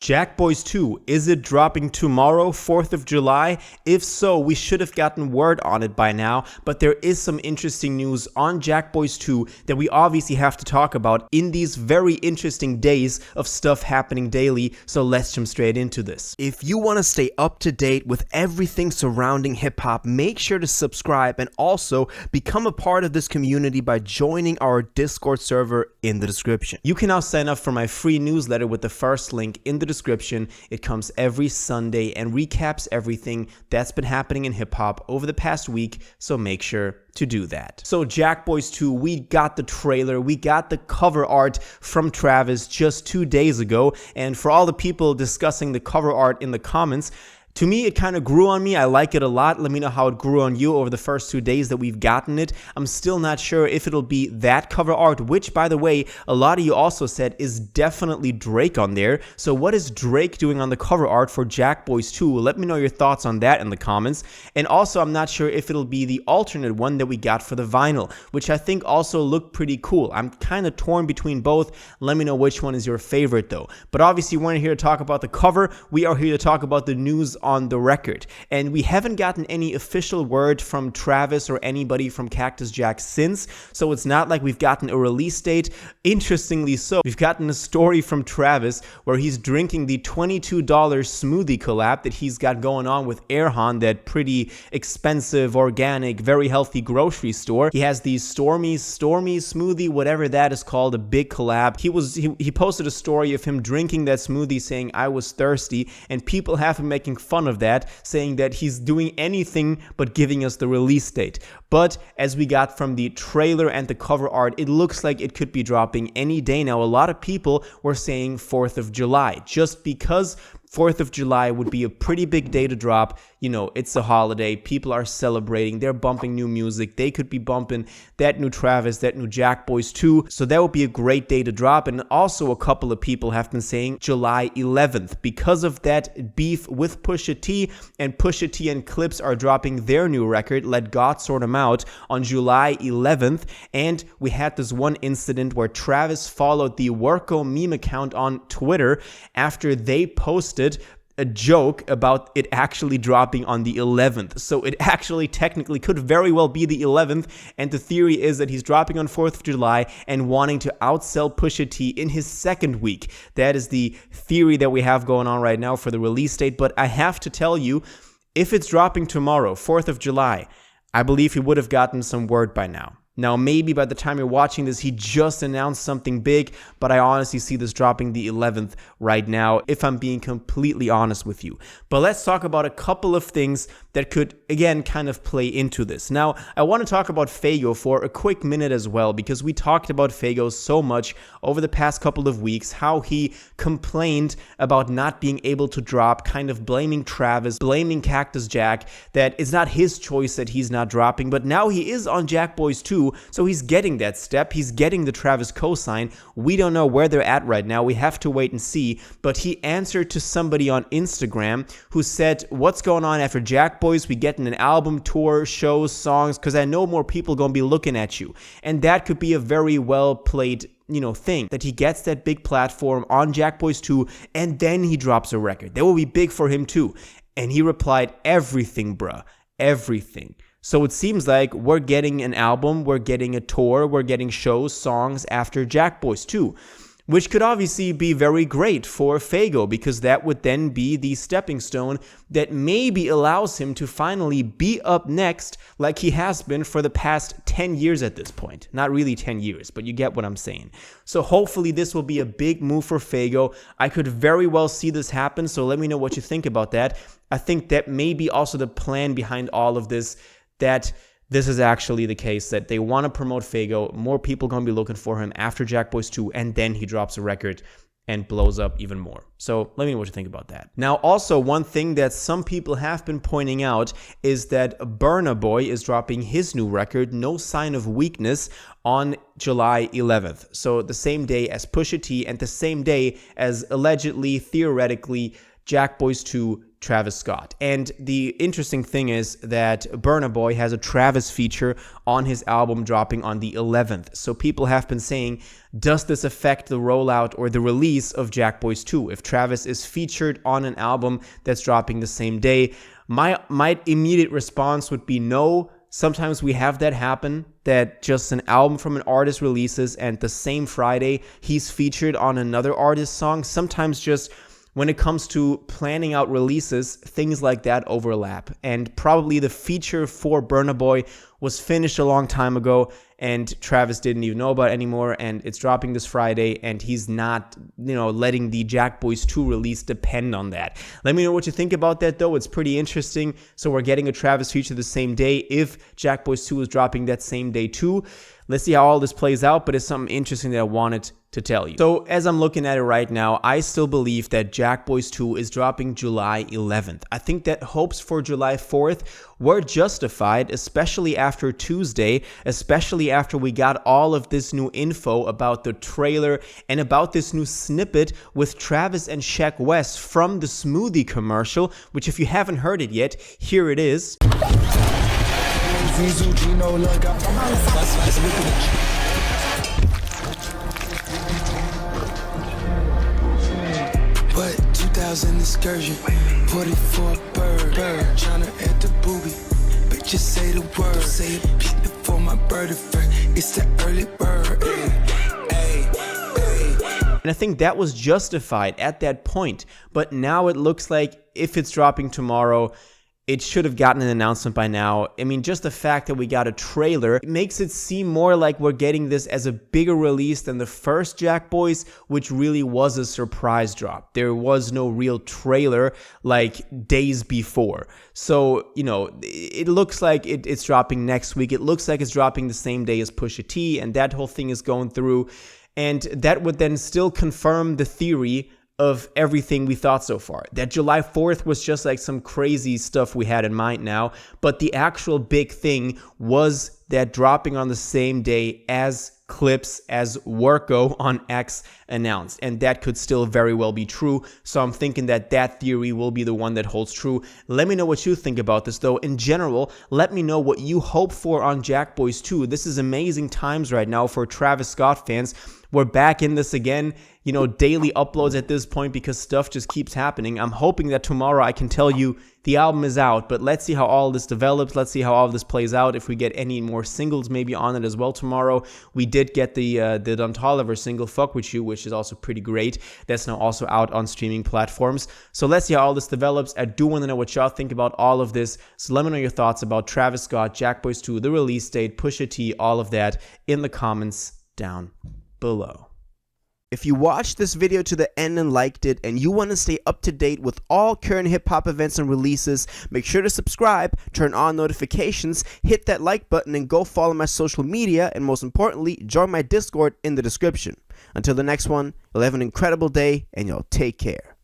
Jackboys 2, is it dropping tomorrow, 4th of July? If so, we should have gotten word on it by now, but there is some interesting news on Jackboys 2 that we obviously have to talk about in these very interesting days of stuff happening daily, so let's jump straight into this. If you want to stay up to date with everything surrounding hip-hop, make sure to subscribe and also become a part of this community by joining our Discord server in the description. You can now sign up for my free newsletter with the first link in the description. It comes every Sunday and recaps everything that's been happening in hip-hop over the past week, so make sure to do that. So Jackboys 2, we got the trailer, we got the cover art from Travis just 2 days ago, and for all the people discussing the cover art in the comments, to me, it kind of grew on me. I like it a lot. Let me know how it grew on you over the first 2 days that we've gotten it. I'm still not sure if it'll be that cover art, which, by the way, a lot of you also said is definitely Drake on there. So what is Drake doing on the cover art for Jackboys 2? Let me know your thoughts on that in the comments. And also, I'm not sure if it'll be the alternate one that we got for the vinyl, which I think also looked pretty cool. I'm kind of torn between both. Let me know which one is your favorite, though. But obviously, we're here to talk about the cover. We are here to talk about the news on the record, and we haven't gotten any official word from Travis or anybody from Cactus Jack since, so it's not like we've gotten a release date. Interestingly so, we've gotten a story from Travis where he's drinking the $22 smoothie collab that he's got going on with Erhan, that pretty expensive, organic, very healthy grocery store. He has the Stormy smoothie, whatever that is called, a big collab. He posted a story of him drinking that smoothie saying, "I was thirsty," and people have been making fun of that, saying that he's doing anything but giving us the release date. But as we got from the trailer and the cover art, it looks like it could be dropping any day now. A lot of people were saying 4th of July, just because 4th of July would be a pretty big day to drop. You know, it's a holiday. People are celebrating. They're bumping new music. They could be bumping that new Travis, that new Jackboys 2. So that would be a great day to drop. And also a couple of people have been saying July 11th because of that beef with Pusha T. And Pusha T and Clips are dropping their new record, Let God Sort 'Em Out, on July 11th. And we had this one incident where Travis followed the Worko meme account on Twitter after they posted a joke about it actually dropping on the 11th. So it actually technically could very well be the 11th, and the theory is that he's dropping on 4th of July and wanting to outsell Pusha T in his second week. That is the theory that we have going on right now for the release date. But I have to tell you, if it's dropping tomorrow, 4th of July, I believe he would have gotten some word by now. Now, maybe by the time you're watching this, he just announced something big, but I honestly see this dropping the 11th right now, if I'm being completely honest with you. But let's talk about a couple of things that could, again, kind of play into this. Now, I want to talk about Faygo for a quick minute as well, because we talked about Faygo so much over the past couple of weeks, how he complained about not being able to drop, kind of blaming Travis, blaming Cactus Jack, that it's not his choice that he's not dropping, but now he is on Jackboys 2, so he's getting that step. He's getting the Travis cosign. We don't know where they're at right now. We have to wait and see. But he answered to somebody on Instagram who said, "What's going on after Jackboys? We getting an album, tour, shows, songs, because I know more people gonna be looking at you." And that could be a very well played thing, that he gets that big platform on Jackboys 2 and then he drops a record. That will be big for him too. And he replied, "Everything, bruh, everything." So it seems like we're getting an album, we're getting a tour, we're getting shows, songs after Jackboys 2, which could obviously be very great for Faygo, because that would then be the stepping stone that maybe allows him to finally be up next like he has been for the past 10 years at this point. Not really 10 years, but you get what I'm saying. So hopefully this will be a big move for Faygo. I could very well see this happen, so let me know what you think about that. I think that may be also the plan behind all of this, that this is actually the case, that they want to promote Faygo. More people going to be looking for him after Jackboys 2, and then he drops a record and blows up even more. So let me know what you think about that. Now, also, one thing that some people have been pointing out is that Burna Boy is dropping his new record, No Sign of Weakness, on July 11th. So the same day as Pusha T and the same day as allegedly, theoretically, Jackboys 2, Travis Scott. And the interesting thing is that Burna Boy has a Travis feature on his album dropping on the 11th. So people have been saying, does this affect the rollout or the release of Jackboys 2? If Travis is featured on an album that's dropping the same day, my immediate response would be no. Sometimes we have that happen, that just an album from an artist releases and the same Friday he's featured on another artist's song. Sometimes just when it comes to planning out releases, things like that overlap. And probably the feature for Burna Boy was finished a long time ago and Travis didn't even know about it anymore, and it's dropping this Friday, and he's not, letting the Jackboys 2 release depend on that. Let me know what you think about that, though. It's pretty interesting. So we're getting a Travis feature the same day if Jackboys 2 is dropping that same day too. Let's see how all this plays out, but it's something interesting that I wanted to tell you. So as I'm looking at it right now, I still believe that Jackboys 2 is dropping July 11th. I think that hopes for July 4th were justified, especially after Tuesday, especially after we got all of this new info about the trailer and about this new snippet with Travis and Sheck West from the smoothie commercial, which if you haven't heard it yet, here it is. But 2000 excursion, 44 bird, tryna hit the booby. Bitches say the word, say it peep before my bird first. It's the early bird. And I think that was justified at that point. But now it looks like if it's dropping tomorrow, it should have gotten an announcement by now. I mean, just the fact that we got a trailer, it makes it seem more like we're getting this as a bigger release than the first Jackboys, which really was a surprise drop. There was no real trailer like days before. So, it looks like it's dropping next week. It looks like it's dropping the same day as Pusha T, and that whole thing is going through. And that would then still confirm the theory of everything we thought so far. That July 4th was just like some crazy stuff we had in mind now, but the actual big thing was that dropping on the same day as clips, as Worko on X announced, and that could still very well be true. So I'm thinking that theory will be the one that holds true. Let me know what you think about this, though. In general, let me know what you hope for on Jackboys 2. This is amazing times right now for Travis Scott fans. We're back in this again, daily uploads at this point because stuff just keeps happening. I'm hoping that tomorrow I can tell you the album is out, but let's see how all this develops. Let's see how all of this plays out. If we get any more singles maybe on it as well tomorrow. We did get the Don Toliver single, Fuck With You, which is also pretty great. That's now also out on streaming platforms. So let's see how all this develops. I do want to know what y'all think about all of this. So let me know your thoughts about Travis Scott, Jackboys 2, the release date, Pusha T, all of that in the comments down below. If you watched this video to the end and liked it, and you want to stay up to date with all current hip-hop events and releases, make sure to subscribe, turn on notifications, hit that like button, and go follow my social media, and most importantly, join my Discord in the description. Until the next one, you'll have an incredible day, and y'all take care.